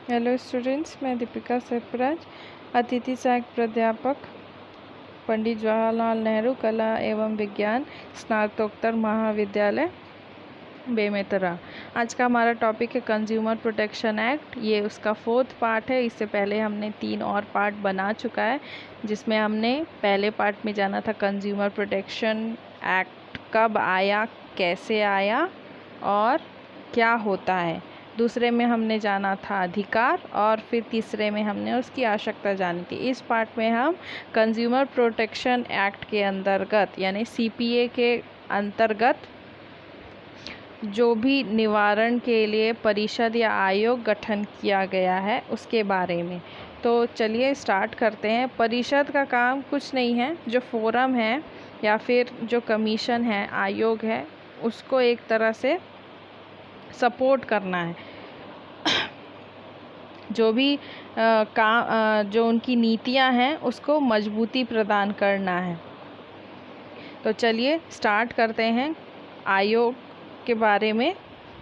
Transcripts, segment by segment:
Hello students, मैं दीपिका सरफराज, अतिथि सहायक प्राध्यापक, पंडित जवाहरलाल नेहरू कला एवं विज्ञान स्नातकोत्तर महाविद्यालय, बेमेतरा। आज का हमारा टॉपिक है कंज्यूमर प्रोटेक्शन एक्ट। ये उसका 4th पार्ट है। इससे पहले हमने 3 और पार्ट बना चुका है, जिसमें हमने पहले पार्ट में जाना था कंज्यूमर प्रोटेक्शन एक्ट कब आया, कैसे आया और क्या होता है। दूसरे में हमने जाना था अधिकार, और फिर तीसरे में हमने उसकी आवश्यकता जानी थी। इस पार्ट में हम कंज्यूमर प्रोटेक्शन एक्ट के अंतर्गत यानी CPA के अंतर्गत जो भी निवारण के लिए परिषद या आयोग गठन किया गया है उसके बारे में। तो चलिए स्टार्ट करते हैं। परिषद का काम कुछ नहीं है, जो फोरम है या फिर जो कमीशन है, आयोग है, उसको एक तरह से सपोर्ट करना है। जो भी जो उनकी नीतियां हैं उसको मजबूती प्रदान करना है। तो चलिए स्टार्ट करते हैं आयोग के बारे में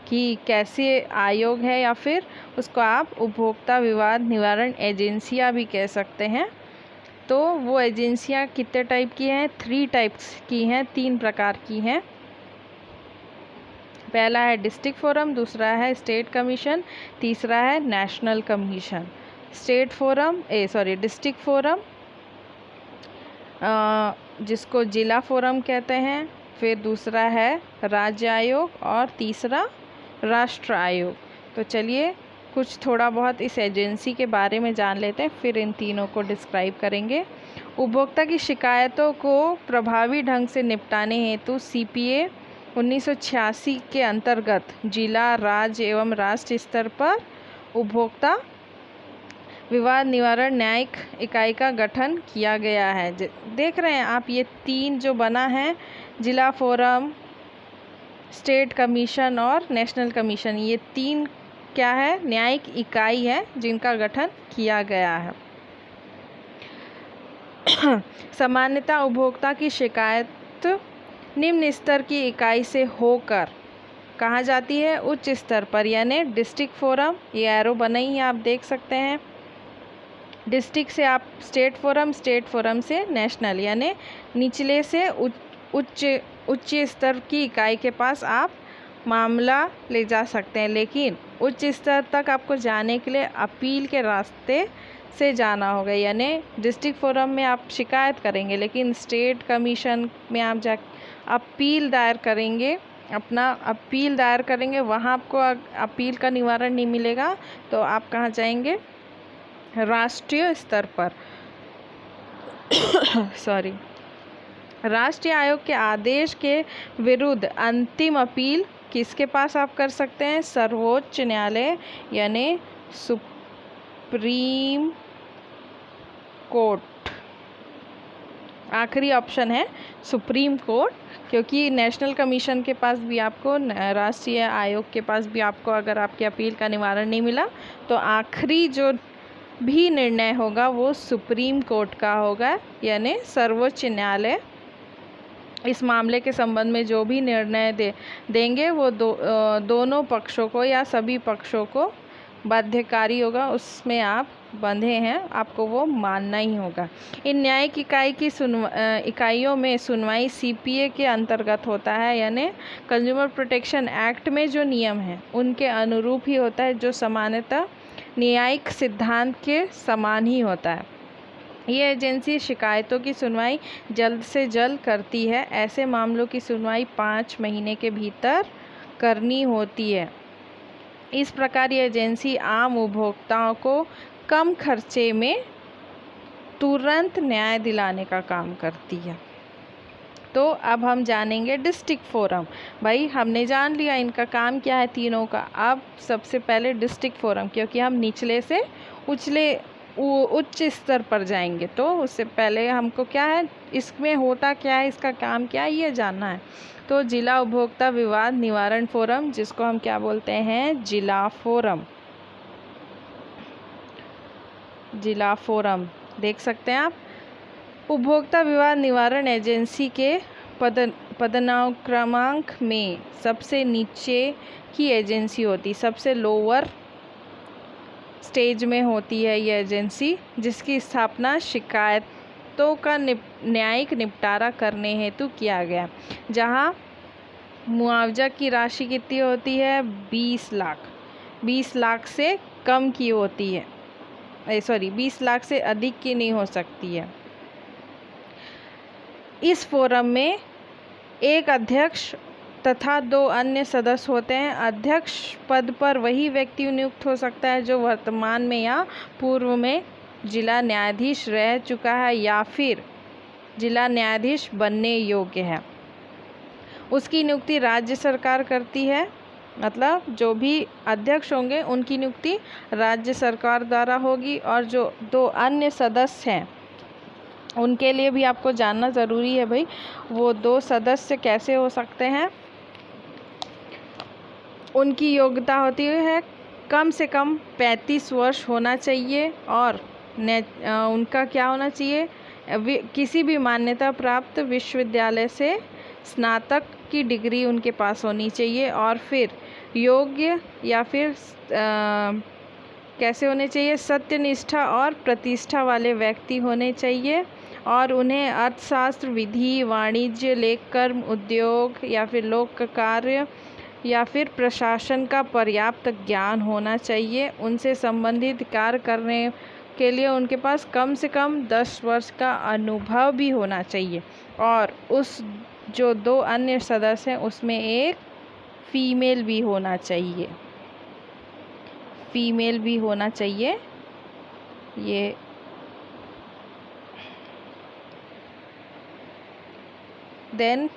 कि कैसे आयोग है, या फिर उसको आप उपभोक्ता विवाद निवारण एजेंसियां भी कह सकते हैं। तो वो एजेंसियां कितने टाइप की हैं? 3 टाइप्स की हैं, 3 प्रकार की हैं। पहला है डिस्ट्रिक्ट फोरम, दूसरा है स्टेट कमीशन, तीसरा है नेशनल कमीशन। डिस्ट्रिक्ट फोरम जिसको जिला फोरम कहते हैं, फिर दूसरा है राज्य आयोग और तीसरा राष्ट्र आयोग। तो चलिए कुछ थोड़ा बहुत इस एजेंसी के बारे में जान लेते हैं, फिर इन तीनों को डिस्क्राइब करेंगे। उपभोक्ता की शिकायतों को प्रभावी ढंग से निपटाने हेतु CPA 1986 के अंतर्गत जिला, राज्य एवं राष्ट्र स्तर पर उपभोक्ता विवाद निवारण न्यायिक इकाई का गठन किया गया है। देख रहे हैं आप, ये 3 जो बना है, जिला फोरम, स्टेट कमीशन और नेशनल कमीशन, ये 3 क्या है? न्यायिक इकाई है जिनका गठन किया गया है। सामान्यतः उपभोक्ता की शिकायत निम्न स्तर की इकाई से होकर कहाँ जाती है? उच्च स्तर पर, यानी डिस्ट्रिक्ट फोरम। ये एरो बनाई है, आप देख सकते हैं। डिस्ट्रिक्ट से आप स्टेट फोरम से नेशनल, यानी निचले से उच्च स्तर की इकाई के पास आप मामला ले जा सकते हैं। लेकिन उच्च स्तर तक आपको जाने के लिए अपील के रास्ते से जाना होगा, यानी डिस्ट्रिक्ट फोरम में आप शिकायत करेंगे, लेकिन स्टेट कमीशन में आप अपील दायर करेंगे, वहाँ आपको अपील का निवारण नहीं मिलेगा, तो आप कहाँ जाएंगे? राष्ट्रीय स्तर पर। राष्ट्रीय आयोग के आदेश के विरुद्ध अंतिम अपील किसके पास आप कर सकते हैं? सर्वोच्च न्यायालय, यानी सुप्रीम कोर्ट। आखिरी ऑप्शन है सुप्रीम कोर्ट, क्योंकि नेशनल कमीशन के पास भी आपको, राष्ट्रीय आयोग के पास भी आपको, अगर आपकी अपील का निवारण नहीं मिला तो आखिरी जो भी निर्णय होगा वो सुप्रीम कोर्ट का होगा, यानी सर्वोच्च न्यायालय इस मामले के संबंध में जो भी निर्णय देंगे वो दोनों पक्षों को या सभी पक्षों को बाध्यकारी होगा। उसमें आप बंधे हैं, आपको वो मानना ही होगा। इन न्यायिक इकाइयों में सुनवाई CPA के अंतर्गत होता है, यानी कंज्यूमर प्रोटेक्शन एक्ट में जो नियम हैं उनके अनुरूप ही होता है, जो सामान्यतः न्यायिक सिद्धांत के समान ही होता है। ये एजेंसी शिकायतों की सुनवाई जल्द से जल्द करती है। ऐसे मामलों की सुनवाई 5 महीने के भीतर करनी होती है। इस प्रकार ये एजेंसी आम उपभोक्ताओं को कम खर्चे में तुरंत न्याय दिलाने का काम करती है। तो अब हम जानेंगे डिस्ट्रिक्ट फोरम। भाई हमने जान लिया इनका काम क्या है तीनों का। अब सबसे पहले डिस्ट्रिक्ट फोरम, क्योंकि हम निचले से उच्च स्तर पर जाएंगे, तो उससे पहले हमको क्या है, इसमें होता क्या है, इसका काम क्या है, ये जानना है। तो जिला उपभोक्ता विवाद निवारण फोरम, जिसको हम क्या बोलते हैं? जिला फोरम देख सकते हैं आप। उपभोक्ता विवाद निवारण एजेंसी के पदानुक्रमांक में सबसे नीचे की एजेंसी होती, सबसे लोअर स्टेज में होती है ये एजेंसी, जिसकी स्थापना शिकायतों का न्यायिक निपटारा करने हेतु किया गया, जहां मुआवजा की राशि कितनी होती है? 20 लाख। 20 लाख से कम की होती है, 20 लाख से अधिक की नहीं हो सकती है। इस फोरम में एक अध्यक्ष तथा 2 अन्य सदस्य होते हैं। अध्यक्ष पद पर वही व्यक्ति नियुक्त हो सकता है जो वर्तमान में या पूर्व में जिला न्यायाधीश रह चुका है या फिर जिला न्यायाधीश बनने योग्य है। उसकी नियुक्ति राज्य सरकार करती है, मतलब जो भी अध्यक्ष होंगे उनकी नियुक्ति राज्य सरकार द्वारा होगी। और जो 2 अन्य सदस्य हैं उनके लिए भी आपको जानना ज़रूरी है भाई, वो 2 सदस्य कैसे हो सकते हैं। उनकी योग्यता होती है कम से कम 35 वर्ष होना चाहिए और उनका क्या होना चाहिए? किसी भी मान्यता प्राप्त विश्वविद्यालय से स्नातक की डिग्री उनके पास होनी चाहिए। और फिर योग्य या फिर कैसे होने चाहिए? सत्यनिष्ठा और प्रतिष्ठा वाले व्यक्ति होने चाहिए। और उन्हें अर्थशास्त्र, विधि, वाणिज्य, लेखकर्म, उद्योग या फिर लोक कार्य या फिर प्रशासन का पर्याप्त ज्ञान होना चाहिए। उनसे संबंधित कार्य करने के लिए उनके पास कम से कम 10 वर्ष का अनुभव भी होना चाहिए। और उस जो 2 अन्य सदस्य हैं उसमें एक फीमेल भी होना चाहिए, फीमेल भी होना चाहिए। ये देन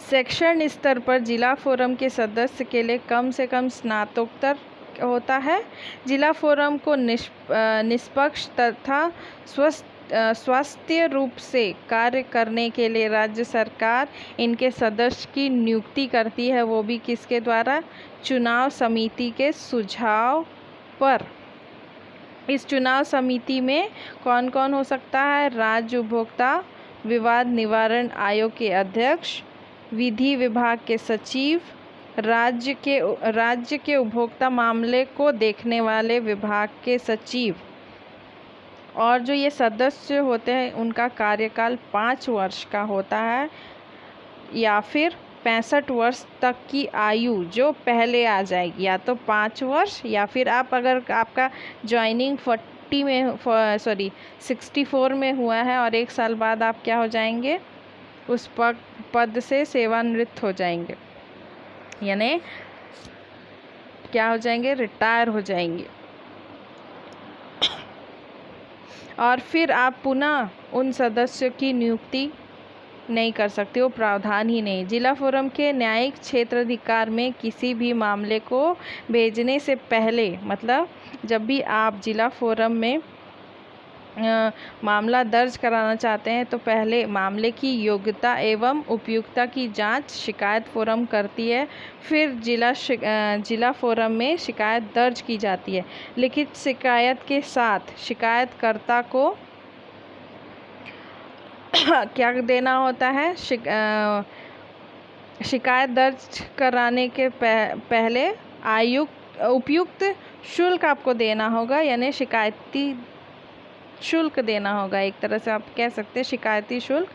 सेक्शन स्तर पर जिला फोरम के सदस्य के लिए कम से कम स्नातकोत्तर होता है। जिला फोरम को निष्पक्ष तथा स्वस्थ रूप से कार्य करने के लिए राज्य सरकार इनके सदस्य की नियुक्ति करती है, वो भी किसके द्वारा? चुनाव समिति के सुझाव पर। इस चुनाव समिति में कौन कौन हो सकता है? राज्य उपभोक्ता विवाद निवारण आयोग के अध्यक्ष, विधि विभाग के सचिव, राज्य के उपभोक्ता मामले को देखने वाले विभाग के सचिव। और जो ये सदस्य होते हैं उनका कार्यकाल 5 वर्ष का होता है या फिर 65 वर्ष तक की आयु जो पहले आ जाएगी, या तो 5 वर्ष या फिर आप अगर आपका ज्वाइनिंग 64 में हुआ है और 1 साल बाद आप क्या हो जाएंगे? उस पद से सेवानिवृत्त हो जाएंगे, यानी क्या हो जाएंगे? रिटायर हो जाएंगे। और फिर आप पुनः उन सदस्यों की नियुक्ति नहीं कर सकते, वो प्रावधान ही नहीं। जिला फोरम के न्यायिक क्षेत्राधिकार में किसी भी मामले को भेजने से पहले, मतलब जब भी आप जिला फोरम में मामला दर्ज कराना चाहते हैं तो पहले मामले की योग्यता एवं उपयुक्तता की जांच शिकायत फोरम करती है। फिर जिला फोरम में शिकायत दर्ज की जाती है। लिखित शिकायत के साथ शिकायतकर्ता को क्या देना होता है? शिकायत दर्ज कराने के पहले उपयुक्त शुल्क आपको देना होगा, यानी शिकायती शुल्क देना होगा। एक तरह से आप कह सकते हैं शिकायती शुल्क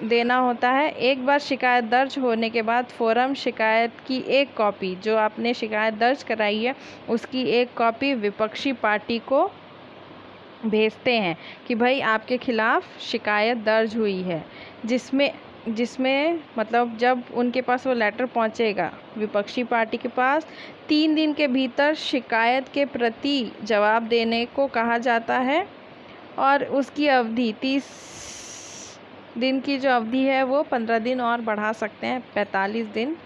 देना होता है। एक बार शिकायत दर्ज होने के बाद फोरम शिकायत की एक कॉपी, जो आपने शिकायत दर्ज कराई है उसकी एक कॉपी विपक्षी पार्टी को भेजते हैं कि भाई आपके खिलाफ शिकायत दर्ज हुई है, जिसमें मतलब जब उनके पास वो लेटर पहुंचेगा विपक्षी पार्टी के पास, 3 दिन के भीतर शिकायत के प्रति जवाब देने को कहा जाता है। और उसकी अवधि 30 दिन की जो अवधि है वो 15 दिन और बढ़ा सकते हैं, 45 दिन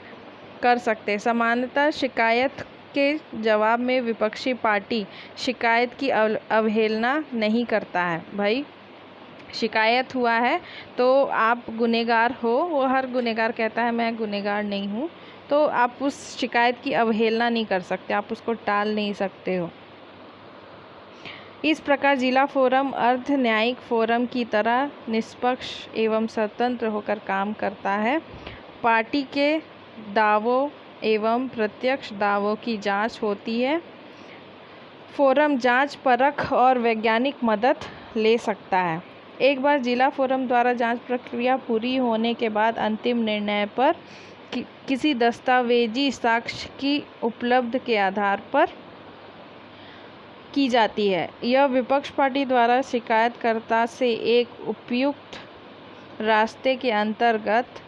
कर सकते हैं। सामान्यतः शिकायत के जवाब में विपक्षी पार्टी शिकायत की अवहेलना नहीं करता है। भाई शिकायत हुआ है तो आप गुनहगार हो, वो हर गुनहगार कहता है मैं गुनहगार नहीं हूँ, तो आप उस शिकायत की अवहेलना नहीं कर सकते, आप उसको टाल नहीं सकते हो। इस प्रकार जिला फोरम अर्ध न्यायिक फोरम की तरह निष्पक्ष एवं स्वतंत्र होकर काम करता है। पार्टी के दावों एवं प्रत्यक्ष दावों की जांच होती है। फोरम जांच, परख और वैज्ञानिक मदद ले सकता है। एक बार जिला फोरम द्वारा जांच प्रक्रिया पूरी होने के बाद अंतिम निर्णय पर किसी दस्तावेजी साक्ष्य की उपलब्ध के आधार पर की जाती है। यह विपक्ष पार्टी द्वारा शिकायतकर्ता से एक उपयुक्त रास्ते के अंतर्गत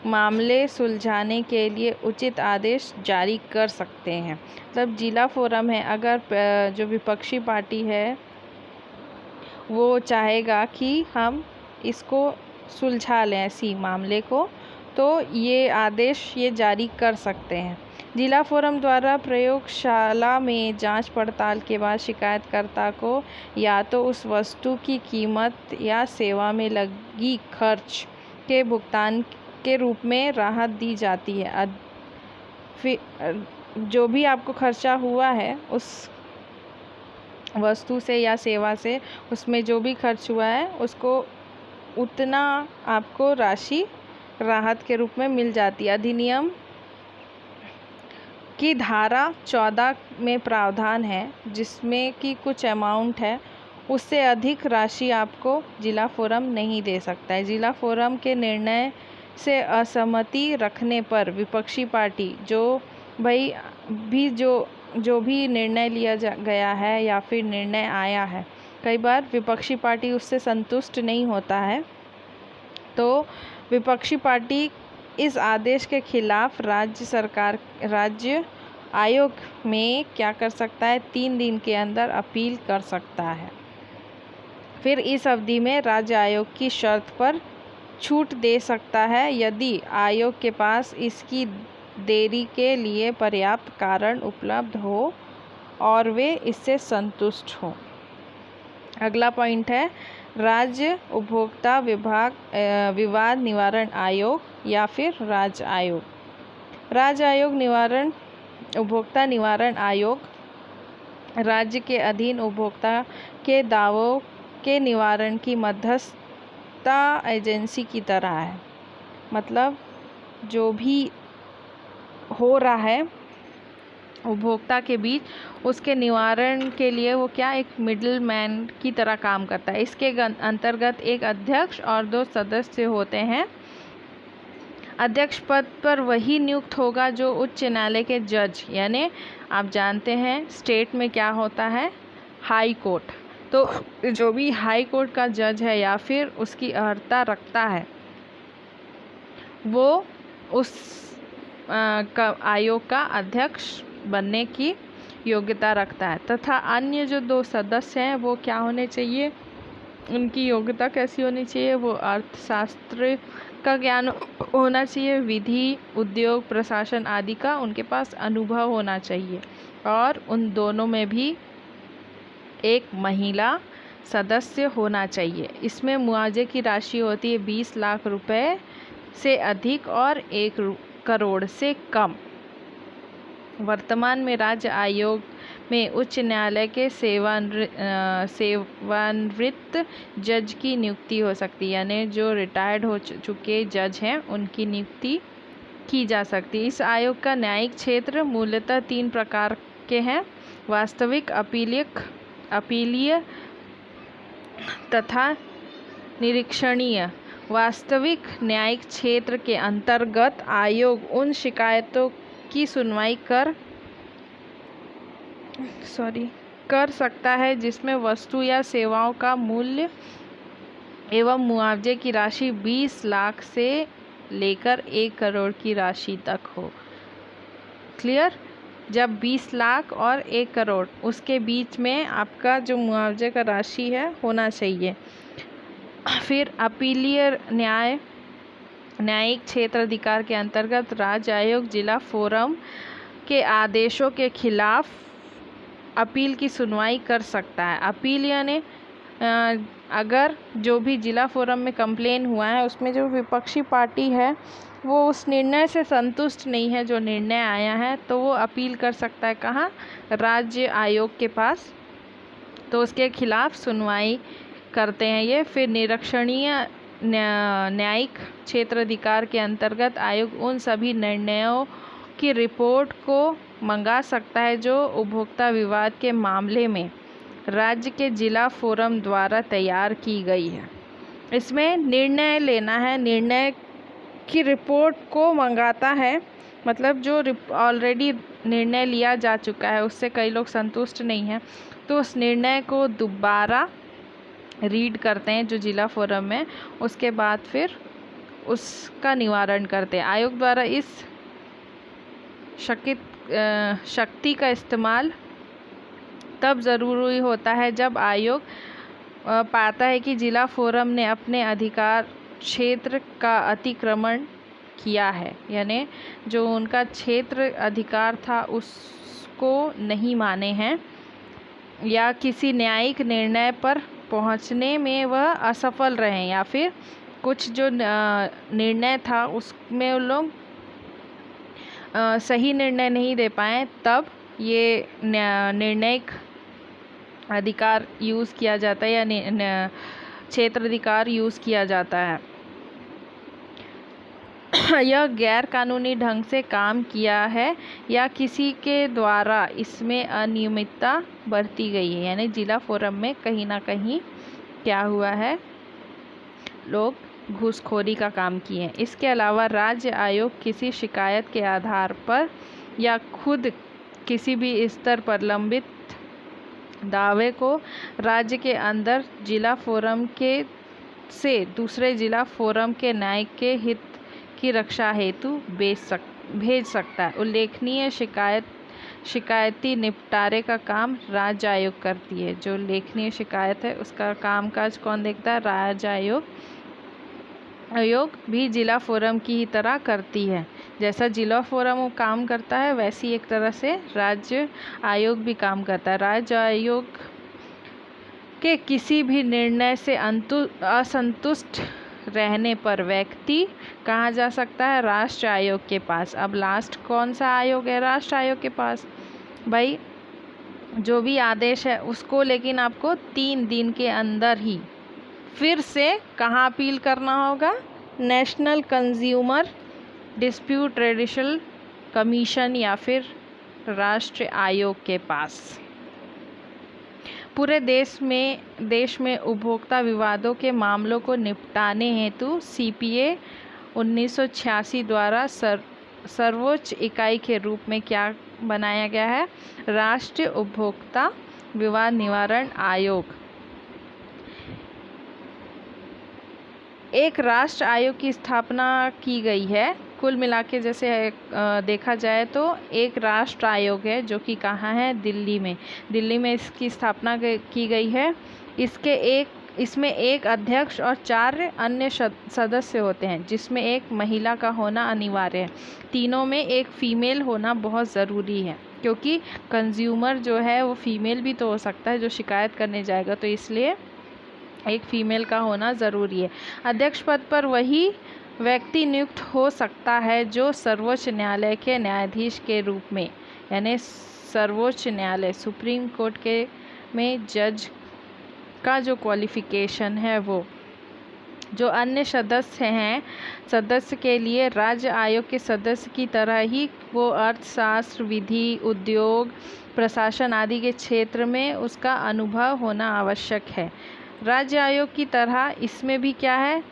मामले सुलझाने के लिए उचित आदेश जारी कर सकते हैं। मतलब जिला फोरम है, अगर जो विपक्षी पार्टी है वो चाहेगा कि हम इसको सुलझा लें इसी मामले को, तो ये आदेश ये जारी कर सकते हैं। जिला फोरम द्वारा प्रयोगशाला में जांच पड़ताल के बाद शिकायतकर्ता को या तो उस वस्तु की कीमत या सेवा में लगी खर्च के भुगतान के रूप में राहत दी जाती है। फिर जो भी आपको खर्चा हुआ है उस वस्तु से या सेवा से, उसमें जो भी खर्च हुआ है उसको उतना आपको राशि राहत के रूप में मिल जाती है। अधिनियम की धारा 14 में प्रावधान है जिसमें कि कुछ अमाउंट है, उससे अधिक राशि आपको जिला फोरम नहीं दे सकता है। जिला फोरम के निर्णय से असहमति रखने पर विपक्षी पार्टी जो भी निर्णय लिया गया है या फिर निर्णय आया है, कई बार विपक्षी पार्टी उससे संतुष्ट नहीं होता है, तो विपक्षी पार्टी इस आदेश के खिलाफ राज्य आयोग में क्या कर सकता है, 3 दिन के अंदर अपील कर सकता है। फिर इस अवधि में राज्य आयोग की शर्त पर छूट दे सकता है यदि आयोग के पास इसकी देरी के लिए पर्याप्त कारण उपलब्ध हो और वे इससे संतुष्ट हों। अगला पॉइंट है राज्य उपभोक्ता विवाद निवारण आयोग या फिर राज्य आयोग। राज्य आयोग उपभोक्ता निवारण आयोग राज्य के अधीन उपभोक्ता के दावों के निवारण की मध्यस्थता एजेंसी की तरह है। मतलब जो भी हो रहा है उपभोक्ता के बीच, उसके निवारण के लिए वो क्या एक मिडिल मैन की तरह काम करता है। इसके अंतर्गत एक अध्यक्ष और 2 सदस्य होते हैं। अध्यक्ष पद पर वही नियुक्त होगा जो उच्च न्यायालय के जज, यानी आप जानते हैं स्टेट में क्या होता है, हाई कोर्ट। तो जो भी हाई कोर्ट का जज है या फिर उसकी अर्हता रखता है वो उस आयोग का अध्यक्ष बनने की योग्यता रखता है। तथा अन्य जो 2 सदस्य हैं वो क्या होने चाहिए, उनकी योग्यता कैसी होनी चाहिए, वो अर्थशास्त्र का ज्ञान होना चाहिए, विधि, उद्योग, प्रशासन आदि का उनके पास अनुभव होना चाहिए, और उन दोनों में भी एक महिला सदस्य होना चाहिए। इसमें मुआवजे की राशि होती है 20 लाख रुपए से अधिक और 1 करोड़ से कम। वर्तमान में राज्य आयोग में उच्च न्यायालय के सेवानिवृत्त जज की नियुक्ति हो सकती है, यानी जो रिटायर्ड हो चुके जज हैं उनकी नियुक्ति की जा सकती है। इस आयोग का न्यायिक क्षेत्र मूलतः 3 प्रकार के हैं, वास्तविक, अपीलीय तथा निरीक्षणीय। वास्तविक न्यायिक क्षेत्र के अंतर्गत आयोग उन शिकायतों की सुनवाई कर सकता है जिसमें वस्तु या सेवाओं का मूल्य एवं मुआवजे की राशि 20 लाख से लेकर 1 करोड़ की राशि तक हो। क्लियर? जब 20 लाख और 1 करोड़ उसके बीच में आपका जो मुआवजे का राशि है होना चाहिए। फिर अपीलीय न्यायिक क्षेत्र अधिकार के अंतर्गत राज्य आयोग जिला फोरम के आदेशों के खिलाफ अपील की सुनवाई कर सकता है। अपील यानी अगर जो भी जिला फोरम में कंप्लेन हुआ है उसमें जो विपक्षी पार्टी है वो उस निर्णय से संतुष्ट नहीं है जो निर्णय आया है, तो वो अपील कर सकता है कहाँ, राज्य आयोग के पास, तो उसके खिलाफ सुनवाई करते हैं ये। फिर निरीक्षणीय न्यायिक क्षेत्र अधिकार के अंतर्गत आयोग उन सभी निर्णयों की रिपोर्ट को मंगा सकता है जो उपभोक्ता विवाद के मामले में राज्य के जिला फोरम द्वारा तैयार की गई है। इसमें निर्णय लेना है, निर्णय की रिपोर्ट को मंगाता है, मतलब जो ऑलरेडी निर्णय लिया जा चुका है उससे कई लोग संतुष्ट नहीं हैं, तो उस निर्णय को दोबारा रीड करते हैं जो जिला फोरम में, उसके बाद फिर उसका निवारण करते हैं। आयोग द्वारा इस शक्ति का इस्तेमाल तब ज़रूरी होता है जब आयोग पाता है कि जिला फोरम ने अपने अधिकार क्षेत्र का अतिक्रमण किया है, यानी जो उनका क्षेत्र अधिकार था उसको नहीं माने हैं, या किसी न्यायिक निर्णय पर पहुंचने में वह असफल रहे, या फिर कुछ जो निर्णय था उसमें उन लोग सही निर्णय नहीं दे पाए, तब ये निर्णायक अधिकार यूज़ किया जाता है या क्षेत्र अधिकार यूज़ किया जाता है। यह गैर कानूनी ढंग से काम किया है या किसी के द्वारा इसमें अनियमितता बरती गई है, यानी जिला फोरम में कहीं ना कहीं क्या हुआ है, लोग घूसखोरी का काम किए हैं। इसके अलावा राज्य आयोग किसी शिकायत के आधार पर या खुद किसी भी स्तर पर लंबित दावे को राज्य के अंदर जिला फोरम के से दूसरे जिला फोरम के न्यायिक के हित की रक्षा हेतु भेज सकता है। उल्लेखनीय शिकायती निपटारे का काम राज्य आयोग करती है। जो उल्लेखनीय शिकायत है उसका कामकाज कौन देखता है? राज्य आयोग भी जिला फोरम की ही तरह करती है। जैसा जिला फोरम काम करता है वैसी एक तरह से राज्य आयोग भी काम करता है। राज्य आयोग के किसी भी निर्णय से असंतुष्ट रहने पर व्यक्ति कहाँ जा सकता है? राष्ट्र आयोग के पास। अब लास्ट कौन सा आयोग है? राष्ट्र आयोग के पास। भाई जो भी आदेश है उसको लेकिन आपको 3 दिन के अंदर ही फिर से कहाँ अपील करना होगा? National consumer dispute traditional commission या फिर राष्ट्रीय आयोग के पास। पूरे देश में उपभोक्ता विवादों के मामलों को निपटाने हेतु CPA 1986 द्वारा सर्वोच्च इकाई के रूप में क्या बनाया गया है? राष्ट्रीय उपभोक्ता विवाद निवारण आयोग। एक राष्ट्र आयोग की स्थापना की गई है। कुल मिला के जैसे देखा जाए तो एक राष्ट्र आयोग है जो कि कहाँ है? दिल्ली में इसकी स्थापना की गई है। इसमें एक अध्यक्ष और 4 अन्य सदस्य होते हैं, जिसमें एक महिला का होना अनिवार्य है। तीनों में एक फीमेल होना बहुत ज़रूरी है, क्योंकि कंज्यूमर जो है वो फीमेल भी तो हो सकता है जो शिकायत करने जाएगा, तो इसलिए एक फीमेल का होना ज़रूरी है। अध्यक्ष पद पर वही व्यक्ति नियुक्त हो सकता है जो सर्वोच्च न्यायालय के न्यायाधीश के रूप में, यानी सर्वोच्च न्यायालय सुप्रीम कोर्ट के में जज का जो क्वालिफ़िकेशन है वो। जो अन्य सदस्य के लिए राज्य आयोग के सदस्य की तरह ही वो अर्थशास्त्र, विधि, उद्योग, प्रशासन आदि के क्षेत्र में उसका अनुभव होना आवश्यक है। राज्य आयोग की तरह इसमें भी क्या है?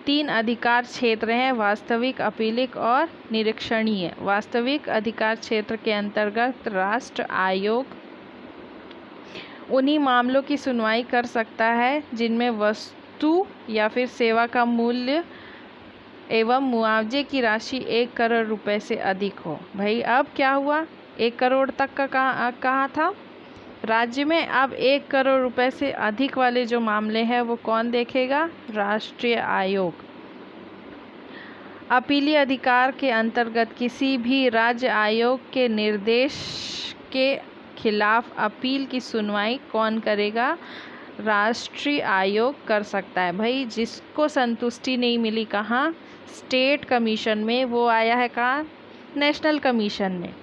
3 अधिकार क्षेत्र हैं: वास्तविक, अपीलिक और निरीक्षणीय। वास्तविक अधिकार क्षेत्र के अंतर्गत राष्ट्र आयोग उन्हीं मामलों की सुनवाई कर सकता है जिनमें वस्तु या फिर सेवा का मूल्य एवं मुआवजे की राशि 1 करोड़ रुपए से अधिक हो। भाई अब क्या हुआ? 1 करोड़ तक का कहाँ था राज्य में? अब 1 करोड़ रुपए से अधिक वाले जो मामले हैं वो कौन देखेगा? राष्ट्रीय आयोग। अपीली अधिकार के अंतर्गत किसी भी राज्य आयोग के निर्देश के खिलाफ अपील की सुनवाई कौन करेगा? राष्ट्रीय आयोग कर सकता है। भाई जिसको संतुष्टि नहीं मिली कहाँ? स्टेट कमीशन में, वो आया है कहाँ? नेशनल कमीशन में।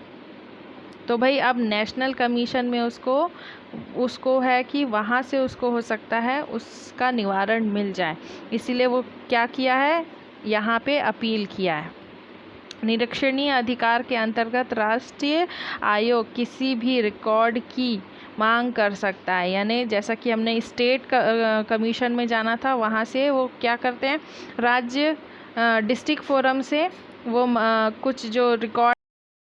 तो भाई अब नेशनल कमीशन में उसको है कि वहाँ से उसको हो सकता है उसका निवारण मिल जाए, इसीलिए वो क्या किया है? यहाँ पे अपील किया है। निरीक्षणीय अधिकार के अंतर्गत राष्ट्रीय आयोग किसी भी रिकॉर्ड की मांग कर सकता है। यानी जैसा कि हमने स्टेट कमीशन में जाना था, वहाँ से वो क्या करते हैं, राज्य डिस्ट्रिक्ट फोरम से वो कुछ जो रिकॉर्ड